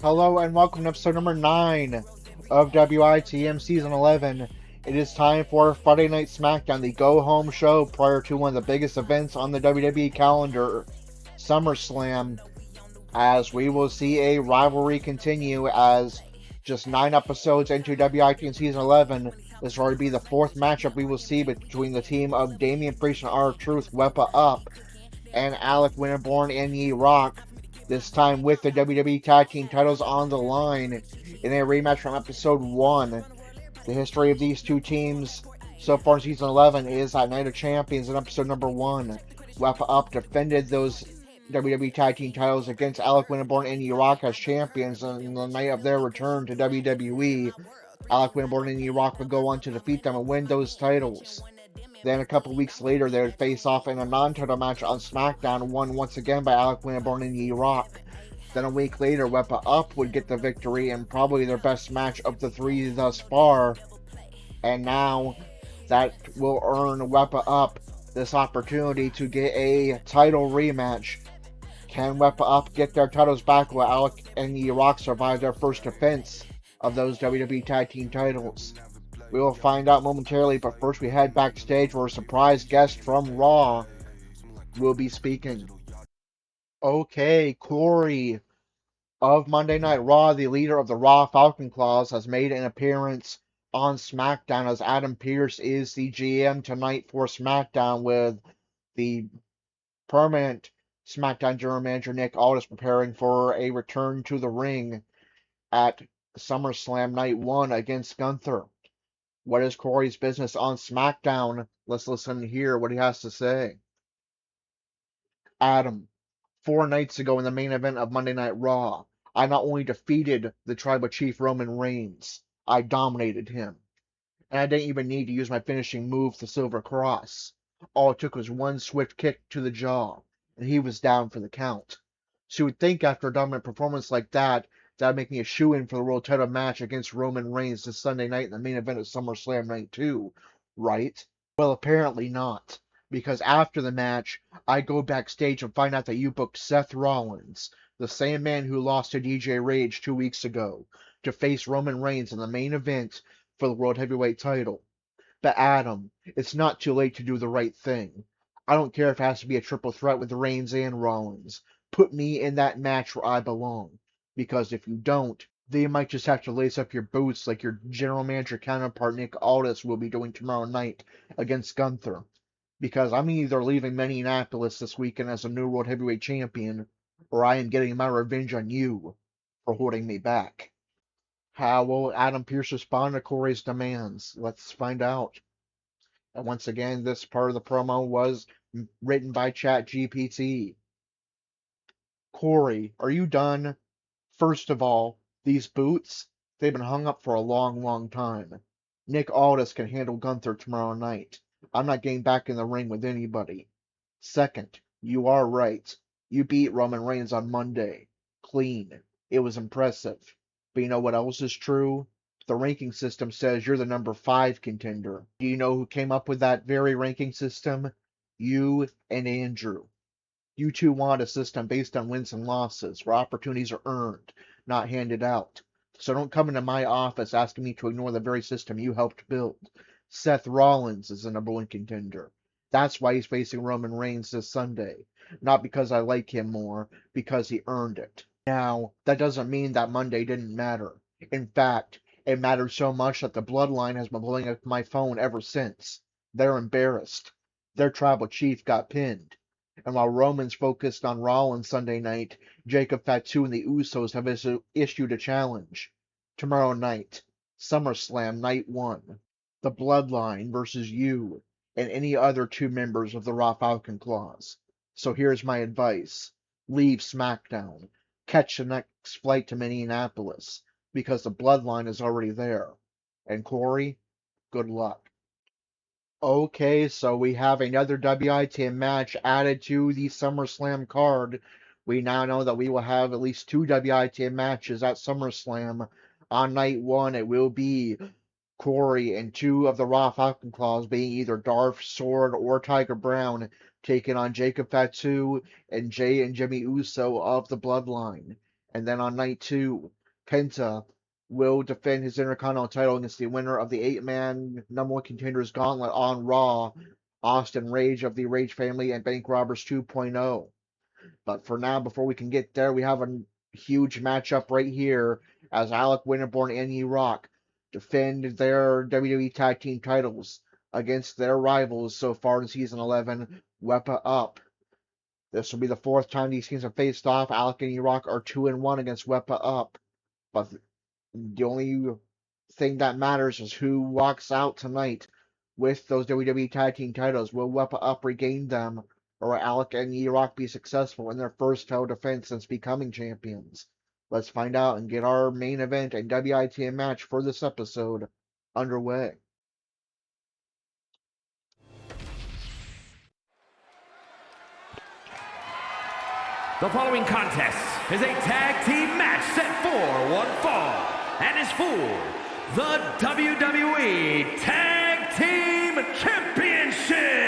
Hello and welcome to episode number 9 of WITM Season 11. It is time for Friday Night SmackDown, the go-home show prior to one of the biggest events on the WWE calendar, SummerSlam, as we will see a rivalry continue as just 9 episodes into WITM Season 11. This will already be the 4th matchup we will see between the team of Damian Priest and R-Truth, Wepa Up, and Alec Winterborn and Yeroc, this time with the WWE Tag Team titles on the line in a rematch from episode 1. The history of these two teams so far in season 11 is at Night of Champions in episode number 1. Wepa Up defended those WWE Tag Team titles against Alec Winterborn and Yeroc as champions on the night of their return to WWE. Alec Winterborn and Yeroc would go on to defeat them and win those titles. Then a couple weeks later, they would face off in a non-title match on SmackDown, won once again by Alec Winterborn and Yeroc. Then a week later, Wepa Up would get the victory and probably their best match of the 3 thus far. And now that will earn Wepa Up this opportunity to get a title rematch. Can Wepa Up get their titles back while Alec and Yeroc survive their first defense of those WWE Tag Team titles? We will find out momentarily, but first we head backstage where a surprise guest from Raw will be speaking. Okay, Corey of Monday Night Raw, the leader of the Raw Falcon Claws, has made an appearance on SmackDown as Adam Pearce is the GM tonight for SmackDown, with the permanent SmackDown General Manager Nick Aldis preparing for a return to the ring at SummerSlam Night 1 against Gunther. What is Corey's business on SmackDown? Let's listen and hear what he has to say. Adam, 4 nights ago in the main event of Monday Night Raw, I not only defeated the Tribal Chief Roman Reigns, I dominated him. And I didn't even need to use my finishing move, the Silver Cross. All it took was one swift kick to the jaw, and he was down for the count. So you would think after a dominant performance like that would make me a shoo-in for the world title match against Roman Reigns this Sunday night in the main event of SummerSlam Night 2, right? Well, apparently not, because after the match, I go backstage and find out that you booked Seth Rollins, the same man who lost to DJ Rage 2 weeks ago, to face Roman Reigns in the main event for the World Heavyweight title. But Adam, it's not too late to do the right thing. I don't care if it has to be a triple threat with Reigns and Rollins. Put me in that match where I belong. Because if you don't, then you might just have to lace up your boots like your general manager counterpart Nick Aldis will be doing tomorrow night against Gunther. Because I'm either leaving Minneapolis this weekend as a new World Heavyweight Champion, or I am getting my revenge on you for holding me back. How will Adam Pearce respond to Corey's demands? Let's find out. And once again, this part of the promo was written by ChatGPT. Corey, are you done? First of all, these boots, they've been hung up for a long, long time. Nick Aldis can handle Gunther tomorrow night. I'm not getting back in the ring with anybody. Second, you are right. You beat Roman Reigns on Monday. Clean. It was impressive. But you know what else is true? The ranking system says you're the number 5 contender. Do you know who came up with that very ranking system? You and Andrew. You two want a system based on wins and losses, where opportunities are earned, not handed out. So don't come into my office asking me to ignore the very system you helped build. Seth Rollins is the number 1 contender. That's why he's facing Roman Reigns this Sunday. Not because I like him more, because he earned it. Now, that doesn't mean that Monday didn't matter. In fact, it mattered so much that the Bloodline has been blowing up my phone ever since. They're embarrassed. Their tribal chief got pinned. And while Roman's focused on Rollins Sunday night, Jacob Fatu and the Usos have issued a challenge. Tomorrow night, SummerSlam Night 1. The Bloodline versus you and any other 2 members of the Raw Falcon Claws. So here's my advice. Leave SmackDown. Catch the next flight to Minneapolis, because the Bloodline is already there. And Corey, good luck. Okay, so we have another WITM match added to the SummerSlam card. We now know that we will have at least 2 WITM matches at SummerSlam. On night 1, it will be Corey and 2 of the Raw Falcon Claws, being either Darth Sword or Tiger Brown, taking on Jacob Fatu and Jay and Jimmy Uso of the Bloodline. And then on night 2, Penta will defend his Intercontinental title against the winner of the 8-man number 1 contenders gauntlet on Raw, Austin Rage of the Rage family and Bank Robbers 2.0. But for now, before we can get there, we have a huge matchup right here as Alec Winterborn and Yeroc defend their WWE Tag Team titles against their rivals so far in Season 11, Wepa Up. This will be the 4th time these teams have faced off. Alec and Yeroc are 2-1 against Wepa Up. But the only thing that matters is who walks out tonight with those WWE Tag Team titles. Will Wepa Up regain them, or will Alec and Yeroc be successful in their first title defense since becoming champions? Let's find out and get our main event and WITM match for this episode underway. The following contest is a tag team match set for one fall and is for the WWE Tag Team Championship.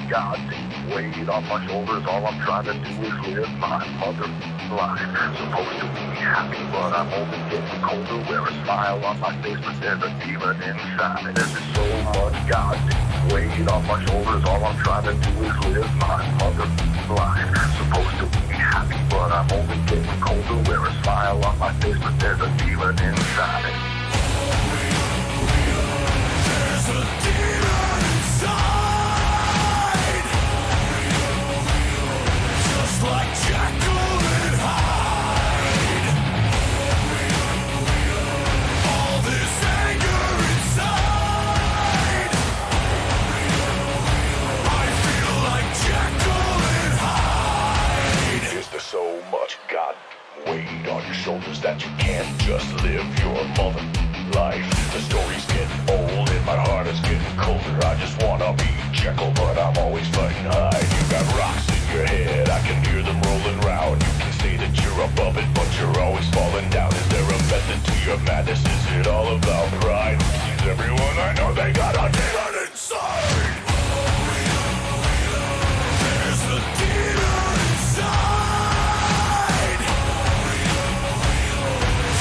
Goddamn weight on my shoulders. All I'm trying to do is live my mother life. Supposed to be happy, but I'm only getting colder. Wear a smile on my face, but there's a demon inside. There's just so much goddamn weight on my shoulders. All I'm trying to do is live my mother life. Supposed to be happy, but I'm only getting colder. Wear a smile on my face, but there's a demon inside. There's a demon inside. weight on your shoulders that you can't just live your mother life. The stories get old and my heart is getting colder. I just wanna be Jekyll, but I'm always fighting high. You got rocks in your head, I can hear them rolling round. You can say that you're above it, but you're always falling down. Is there a method to your madness? Is it all about pride? Seems everyone I know, they got a demon inside. There's a demon inside.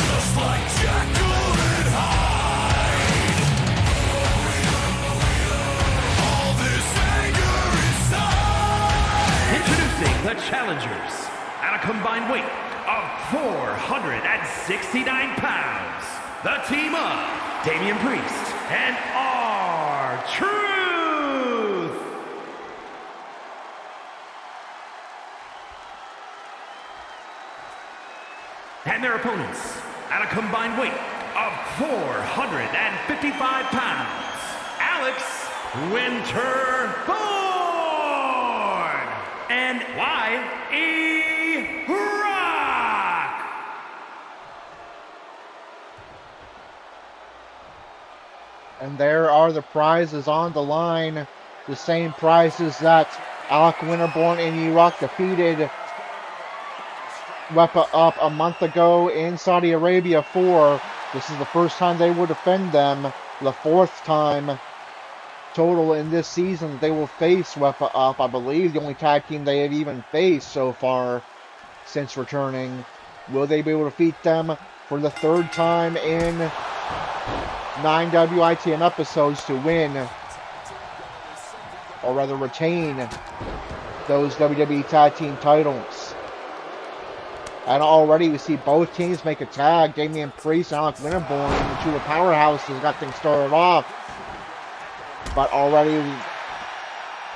Just like Jekyll and Hyde. All this anger inside. Introducing the challengers at a combined weight of 469 pounds. The team of Damian Priest and R-Truth. And their opponents at a combined weight of 455 pounds. Alex Winterthorn and Yeroc. And there are the prizes on the line. The same prizes that Alec Winterborn and Yeroc defeated Wepa up a month ago in Saudi Arabia for. This is the first time they will defend them. The fourth time total in this season that they will face Wepa up. I believe the only tag team they have even faced so far since returning. Will they be able to defeat them for the third time in 9 WITM episodes to win, or rather retain, those WWE Tag Team titles? And already we see both teams make a tag. Damian Priest and Alec Winterborn, the two of the powerhouses, got things started off. But already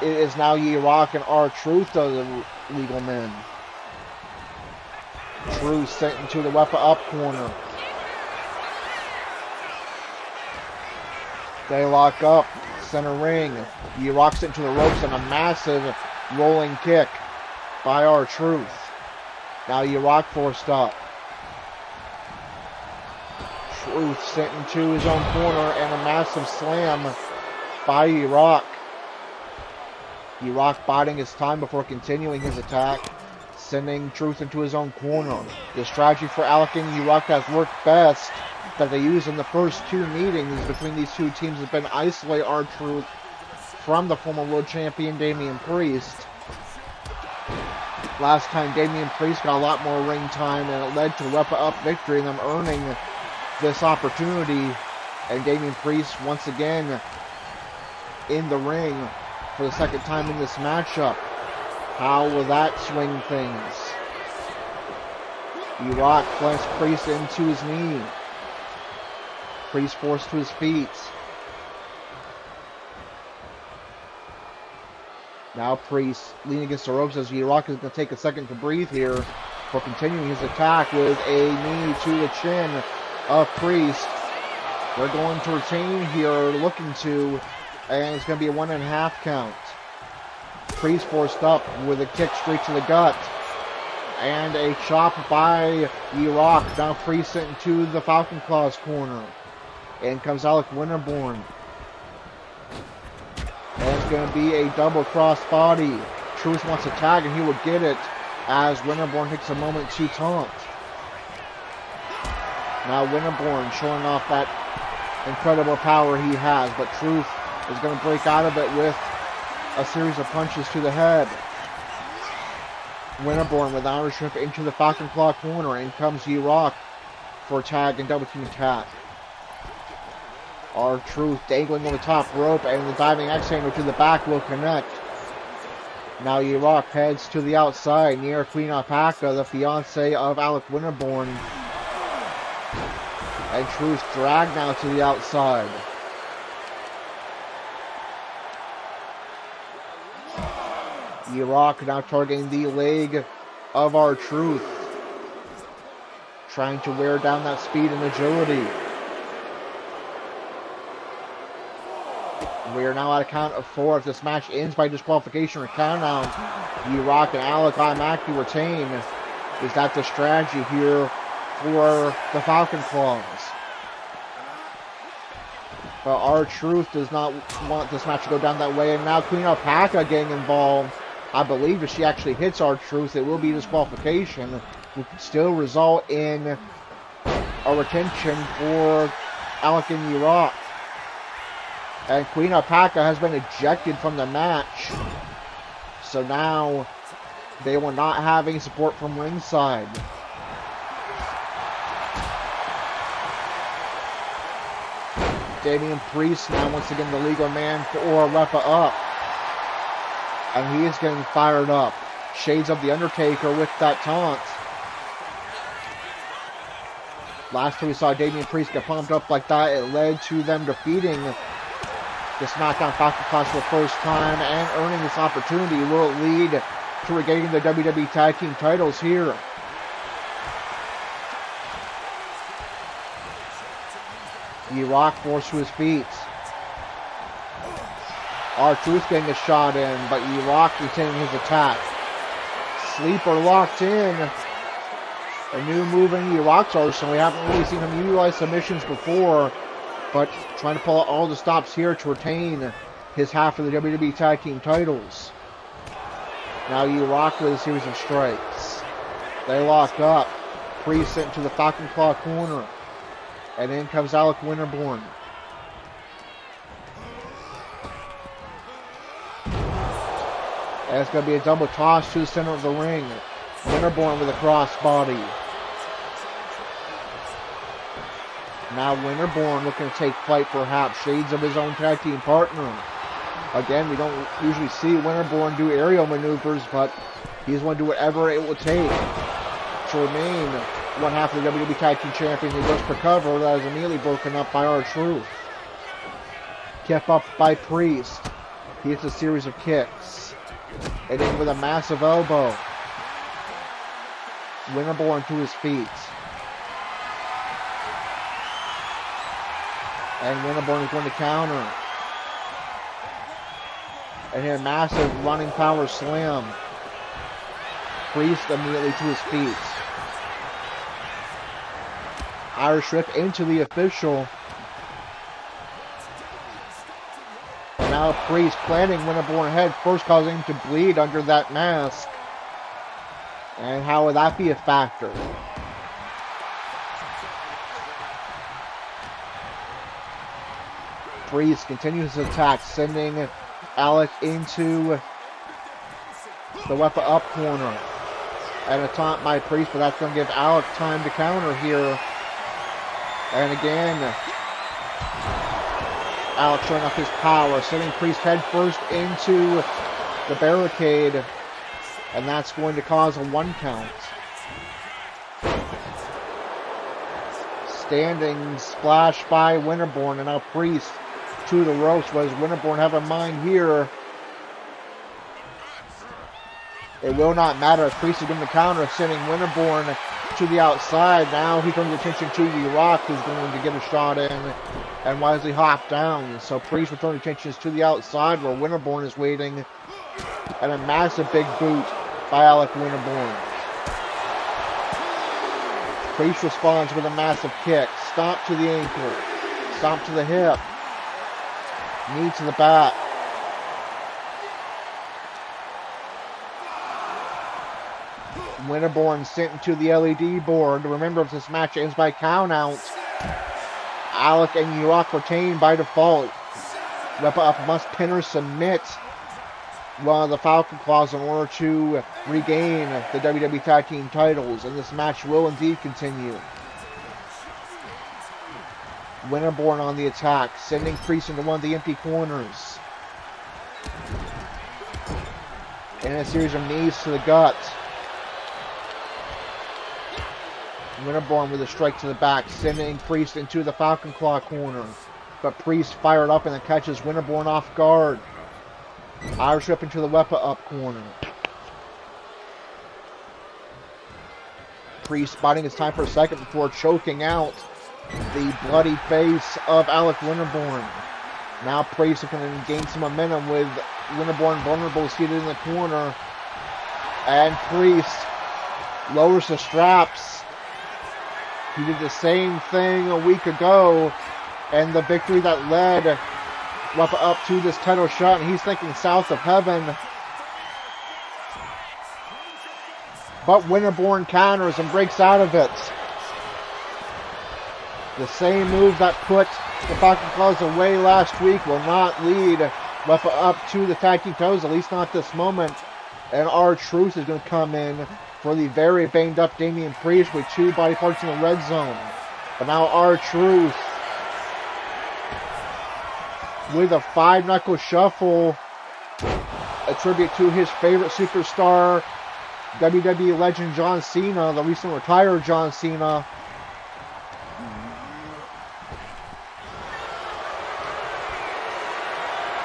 it is now Yeroc and R-Truth, the legal men. Truth sent into the Wepa up corner. They lock up, center ring. Yeroc sent to the ropes and a massive rolling kick by R-Truth. Now Yeroc forced up. Truth sent into his own corner and a massive slam by Yeroc. Yeroc biding his time before continuing his attack, sending Truth into his own corner. The strategy for Alec and Yeroc has worked best that they used in the first two meetings between these two teams has been isolate R-Truth from the former world champion Damian Priest. Last time Damian Priest got a lot more ring time and it led to Wepa up victory and them earning this opportunity. And Damian Priest once again in the ring for the second time in this matchup. How will that swing things? Yeroc plants Priest into his knee. Priest forced to his feet. Now Priest leaning against the ropes as Yeroc is going to take a second to breathe here for continuing his attack with a knee to the chin of Priest. They're going to retain here, looking to, and it's going to be a 1.5 count. Priest forced up with a kick straight to the gut. And a chop by Yeroc. Now Priest sent into the Falcon Claws corner. In comes Alec Winterborn. And it's going to be a double cross body. Truth wants a tag and he will get it as Winterborn takes a moment to taunt. Now Winterborn showing off that incredible power he has, but Truth is going to break out of it with a series of punches to the head. Winterborn with Irish Whip into the Falcon Claw corner. In comes Yeroc for a tag and double team attack. R-Truth dangling on the top rope and the diving X-Hanger to the back will connect. Now Yeroc heads to the outside near Queen Alpaca, the fiance of Alec Winterborn. And Truth dragged now to the outside. Yeroc now targeting the leg of R-Truth, trying to wear down that speed and agility. We are now at a count of 4. If this match ends by disqualification or countdown, Yeroc and Alec automatically retain Is that the strategy here for the Falcon Claws? But R-Truth does not want this match to go down that way, and now Queen Alpaca getting involved. I believe if she actually hits R-Truth, it will be disqualification, which could still result in a retention for Alec and Yeroc. And Queen Alpaca has been ejected from the match. So now they will not have any support from ringside. Damian Priest now once again the legal man for Wepa up. And he is getting fired up. Shades of the Undertaker with that taunt. Last time we saw Damian Priest get pumped up like that, it led to them defeating the SmackDown Falcon Clash for the first time and earning this opportunity. Will it lead to regaining the WWE Tag Team titles here? Yeroc forced to his feet. R-Truth getting a shot in, but Yeroc retaining his attack. Sleeper locked in. A new move in Yeroc's arsenal. We haven't really seen him utilize submissions before, but trying to pull out all the stops here to retain his half of the WWE Tag Team titles. Now Yeroc with a series of strikes. They lock up. Priest sent to the Falcon Claw corner. And in comes Alec Winterborn. And it's going to be a double toss to the center of the ring. Winterborn with a crossbody. Now Winterborn looking to take flight, perhaps. Shades of his own tag team partner. Again, we don't usually see Winterborn do aerial maneuvers, but he's going to do whatever it will take to remain one half of the WWE Tag Team Champion. He goes for cover. That is immediately broken up by R-Truth. Kept up by Priest. He hits a series of kicks. And in with a massive elbow. Winterborn to his feet. And Winterborn is going to counter. And here, massive running power slam. Priest immediately to his feet. Irish Whip into the official. And now Priest planting Winterborn head first, causing him to bleed under that mask. And how would that be a factor? Priest continues his attack, sending Alec into the Wepa up corner. And a taunt by Priest, but that's going to give Alec time to counter here. And again, Alec showing off his power, sending Priest head first into the barricade. And that's going to cause a 1 count. Standing splash by Winterborn, and now Priest to the ropes. What does Winterborn have in mind here? It will not matter. Priest is going to counter, sending Winterborn to the outside. Now he turns attention to Yeroc, who's going to get a shot in and wisely hop down. So Priest returns attention to the outside where Winterborn is waiting. And a massive big boot by Alec Winterborn. Priest responds with a massive kick. Stomp to the ankle. Stomp to the hip. Knee to the back. Winterborn sent into the LED board. Remember, if this match ends by count-out, Alec and Yeroc retain by default. Wepa up must pin or submit one of the Falcon Claws in order to regain the WWE Tag Team titles, and this match will indeed continue. Winterborn on the attack, sending Priest into one of the empty corners. And a series of knees to the gut. Winterborn with a strike to the back, sending Priest into the Falcon Claw corner. But Priest fired up and then catches Winterborn off guard. Irish Whip into the Wepa up corner. Priest biding his time for a second before choking out the bloody face of Alec Winterborn. Now Priest looking to gain some momentum with Winterborn vulnerable seated in the corner. And Priest lowers the straps. He did the same thing a week ago, and the victory that led Wepa up to this title shot, and he's thinking south of heaven. But Winterborn counters and breaks out of it. The same move that put the Falcon Claws away last week will not lead Wepa up to the tag team titles, at least not this moment. And R-Truth is going to come in for the very banged up Damian Priest with 2 body parts in the red zone. But now R-Truth with a 5-knuckle shuffle, a tribute to his favorite superstar, WWE legend John Cena, the recently retired John Cena.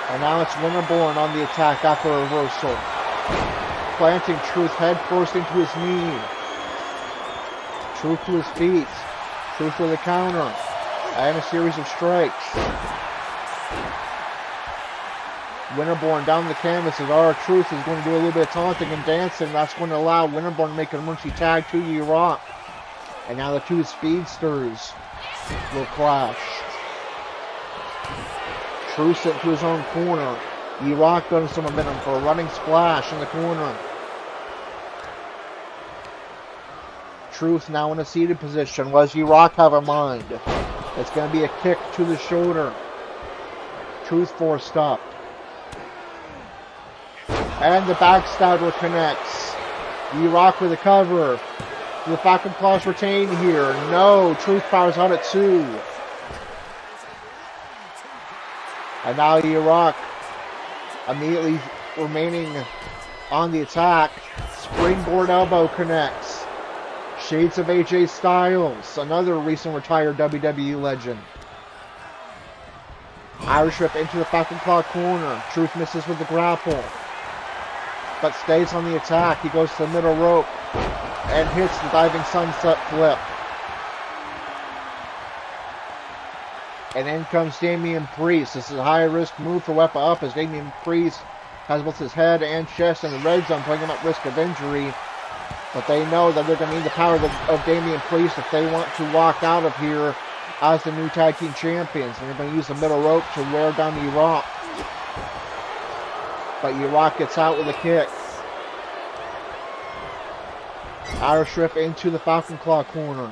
And now it's Winterborn on the attack after a reversal. Planting Truth head first into his knee. Truth to his feet. Truth with a counter. And a series of strikes. Winterborn down the canvas as R-Truth is going to do a little bit of taunting and dancing. That's going to allow Winterborn to make an emergency tag to Yeroc. And now the 2 speedsters will clash. Truth sent to his own corner. Yeroc got some momentum for a running splash in the corner. Truth now in a seated position. What does Yeroc have in mind? It's going to be a kick to the shoulder. Truth forced up. And the backstabber connects. Yeroc with a cover. The Falcon Claws retain here. No, Truth powers out at 2. And now Yeroc immediately remaining on the attack. Springboard elbow connects. Shades of AJ Styles, another recent retired WWE legend. Irish whip into the Falcon Claw corner. Truth misses with the grapple, but stays on the attack. He goes to the middle rope and hits the diving sunset flip. And in comes Damian Priest. This is a high-risk move for Wepa up as Damian Priest has both his head and chest in the red zone, putting him at risk of injury. But they know that they're going to need the power of Damian Priest if they want to walk out of here as the new tag team champions. And they're going to use the middle rope to wear down Yeroc. But Yeroc gets out with a kick. Irish whip into the Falcon Claw corner.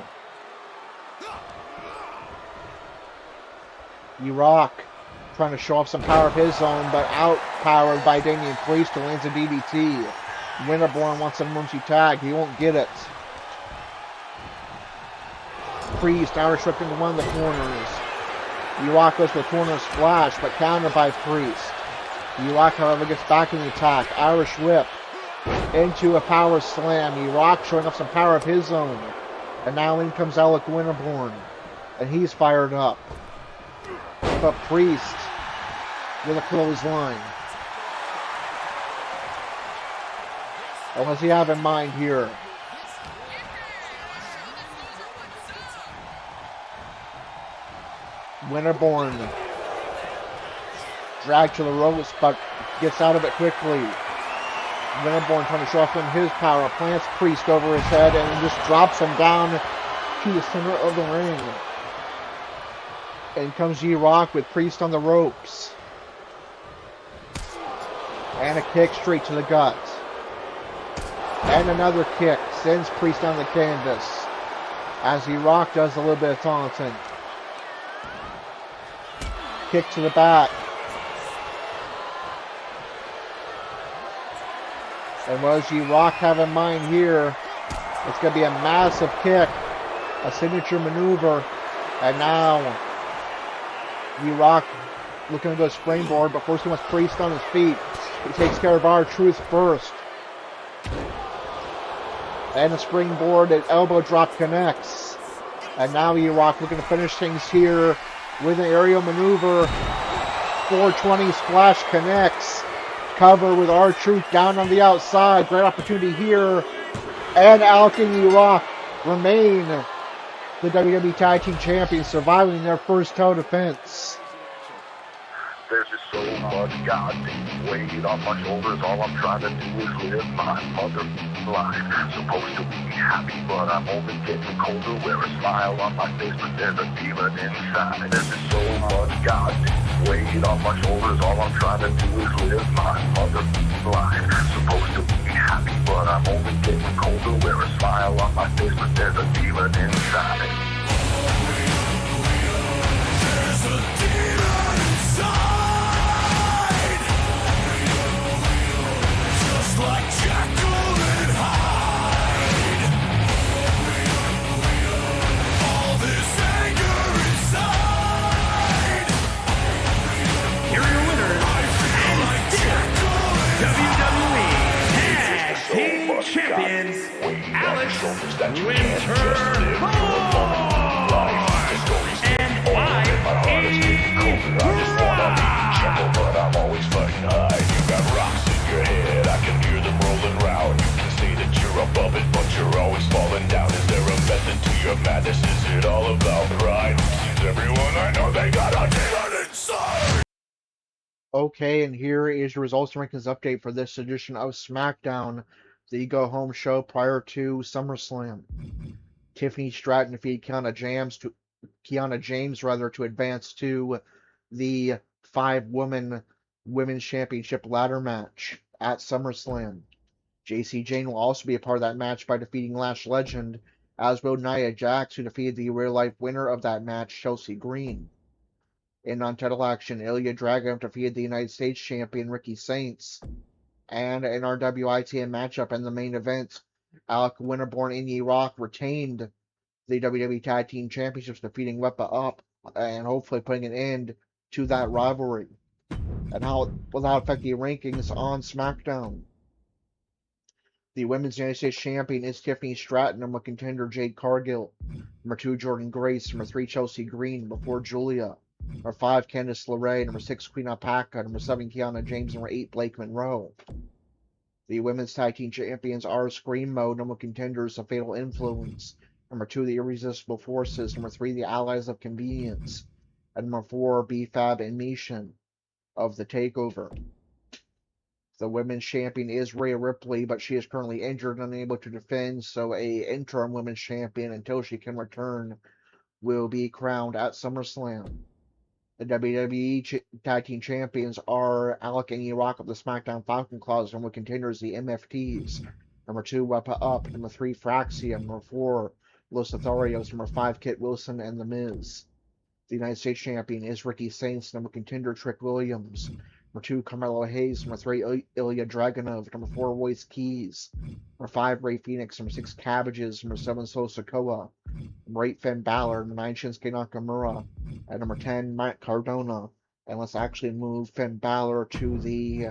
Yeroc trying to show off some power of his own, but outpowered by Damian Priest, who lands a DDT. Winterborn wants an emergency tag. He won't get it. Priest Irish whipped into one of the corners. Yeroc goes for a corner splash, but countered by Priest. Yeroc, however, gets back in the attack. Irish whip into a power slam. Yeroc showing off some power of his own. And now in comes Alec Winterborn. And he's fired up. But Priest with a clothesline. What does he have in mind here? Winterborn dragged to the ropes, but gets out of it quickly. Winterborn trying to show off him his power. Plants Priest over his head and just drops him down to the center of the ring. In comes Yeroc with Priest on the ropes. And a kick straight to the gut. And another kick sends Priest down the canvas as Yeroc does a little bit of taunting. Kick to the back. And what does Yeroc have in mind here? It's going to be a massive kick, a signature maneuver, and now Yeroc looking to go springboard, but first he wants Priest on his feet. He takes care of R-Truth first. And a springboard and elbow drop connects. And now Yeroc looking to finish things here with an aerial maneuver. 420 splash connects. Cover with R-Truth down on the outside. Great opportunity here. And Alec and Yeroc remain the WWE Tag Team Champions, surviving their first title defense. There's just so much goddamn weight off my shoulders. All I'm trying to do is live my mother life. Supposed to be happy, but I'm only getting colder. Wear a smile on my face, but there's a demon inside. There's just so much goddamn weight off my shoulders. All I'm trying to do is live my mother life. Supposed to be happy, but I'm only getting colder. Wear a smile on my face, but there's a demon inside. There's a demon inside, just like Jekyll and Hyde. All this anger inside. Here are your winners and WWE Tag Team Champions, Alex But I'm always fighting high. You got rocks in your head, I can hear them rolling round. You can say that you're above it, but you're always falling down. Is there a method to your madness? Is it all about pride? Seems everyone I know, they got a demon inside. Okay, and here is your results and rankings update for this edition of SmackDown, the go-home show prior to SummerSlam. Tiffany Stratton defeated Kiana James to advance to the women's championship ladder match at SummerSlam. JC Jane will also be a part of that match by defeating Lash Legend, as will Nia Jax, who defeated the real-life winner of that match, Chelsea Green. In non-title action, Ilya Dragunov defeated the United States champion Ricky Saints. And in our WITM matchup in the main event, Alec Winterborn and Yeroc retained the WWE Tag Team Championships, defeating Wepa up and hopefully putting an end to that rivalry. And how will that affect the rankings on SmackDown? The Women's United States Champion is Tiffany Stratton, number 1 contender Jade Cargill, number 2 Jordan Grace, number 3 Chelsea Green, number 4 Julia, number 5 Candice LeRae, number 6 Queen Alpaca, number 7 Kiana James, number 8 Blake Monroe. The Women's Tag Team Champions are Scream Mode, number 1 contenders The Fatal Influence, number 2 The Irresistible Forces, number 3 The Allies of Convenience, and number 4 B-Fab and Mishan of The Takeover. The women's champion is Rhea Ripley, but she is currently injured and unable to defend, so a interim women's champion until she can return will be crowned at SummerSlam. The WWE Tag Team Champions are Alec and Yeroc of the SmackDown Falcon Claws, number 1 contenders the MFTs, number 2 Wepa Up, number 3 Fraxia, number 4 Los Lotharios, number 5 Kit Wilson, and The Miz. The United States Champion is Ricky Saints, number 1 contender Trick Williams, number 2 Carmelo Hayes, number 3 Ilya Dragunov, number 4 Royce Keys, number 5 Ray Phoenix, number 6 Cabbages, number 7 Solo Sikoa, number 8 Finn Balor, number 9 Shinsuke Nakamura, and number 10 Matt Cardona. And let's actually move Finn Balor to the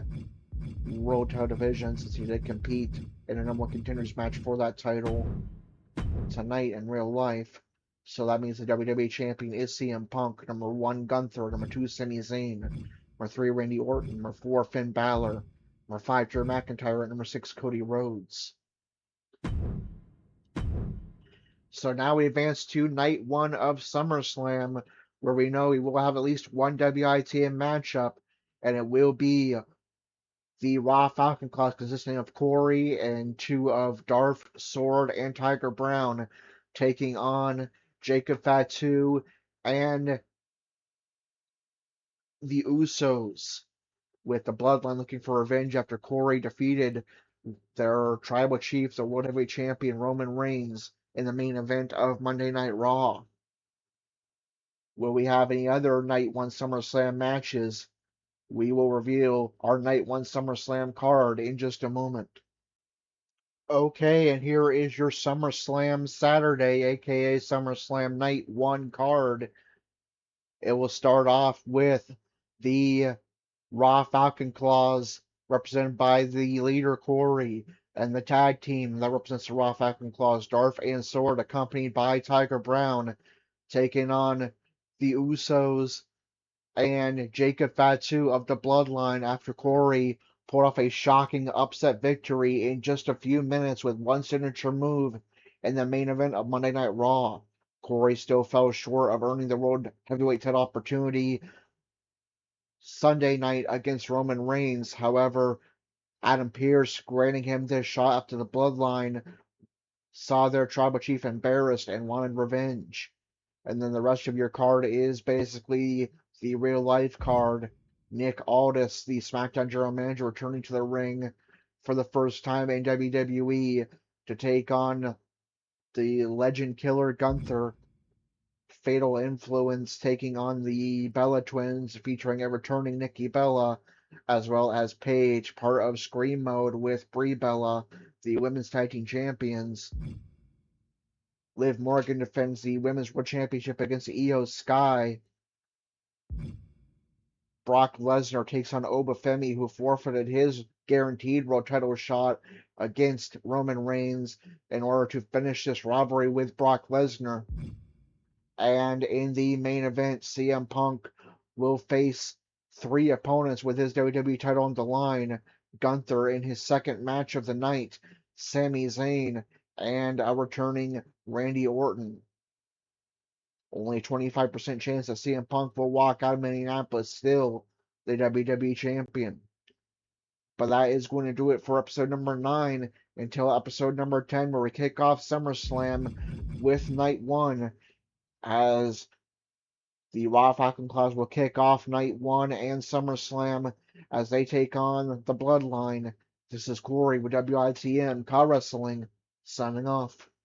World Title Division, since he did compete in a number 1 contenders match for that title tonight in real life. So that means the WWE Champion is CM Punk, number 1 Gunther, number 2 Sami Zayn, number 3 Randy Orton, number 4 Finn Balor, number 5 Drew McIntyre, and number 6 Cody Rhodes. So now we advance to night 1 of SummerSlam, where we know we will have at least one WITM matchup, and it will be the Raw Falcon Claws consisting of Corey and 2 of Darth, Sword, and Tiger Brown taking on Jacob Fatu and the Usos, with the Bloodline looking for revenge after Corey defeated their tribal chief, the World Heavyweight Champion Roman Reigns, in the main event of Monday Night Raw. Will we have any other Night 1 SummerSlam matches? We will reveal our Night 1 SummerSlam card in just a moment. Okay, and here is your SummerSlam Saturday, aka SummerSlam Night 1 card. It will start off with the Raw Falcon Claws, represented by the leader Corey, and the tag team that represents the Raw Falcon Claws, Darth and Sword, accompanied by Tiger Brown, taking on the Usos and Jacob Fatu of the Bloodline after Corey pulled off a shocking upset victory in just a few minutes with one signature move in the main event of Monday Night Raw. Corey still fell short of earning the World Heavyweight title opportunity, Sunday night against Roman Reigns. However, Adam Pearce granting him this shot after the Bloodline saw their tribal chief embarrassed and wanted revenge. And then the rest of your card is basically the real life card. Nick Aldis, the SmackDown General Manager, returning to the ring for the first time in WWE to take on the legend killer Gunther. Fatal Influence taking on the Bella Twins, featuring a returning Nikki Bella, as well as Paige, part of Scream Mode with Brie Bella, the Women's Tag Team Champions. Liv Morgan defends the Women's World Championship against Io Sky. Brock Lesnar takes on Obafemi, who forfeited his guaranteed world title shot against Roman Reigns in order to finish this rivalry with Brock Lesnar. And in the main event, CM Punk will face 3 opponents with his WWE title on the line. Gunther in his second match of the night, Sami Zayn, and a returning Randy Orton. Only 25% chance that CM Punk will walk out of Minneapolis still the WWE Champion. But that is going to do it for episode number 9 until episode number 10, where we kick off SummerSlam with Night 1, as the Raw Falcon Claws will kick off Night 1 and SummerSlam as they take on the Bloodline. This is Corey with WITM CAW Wrestling, signing off.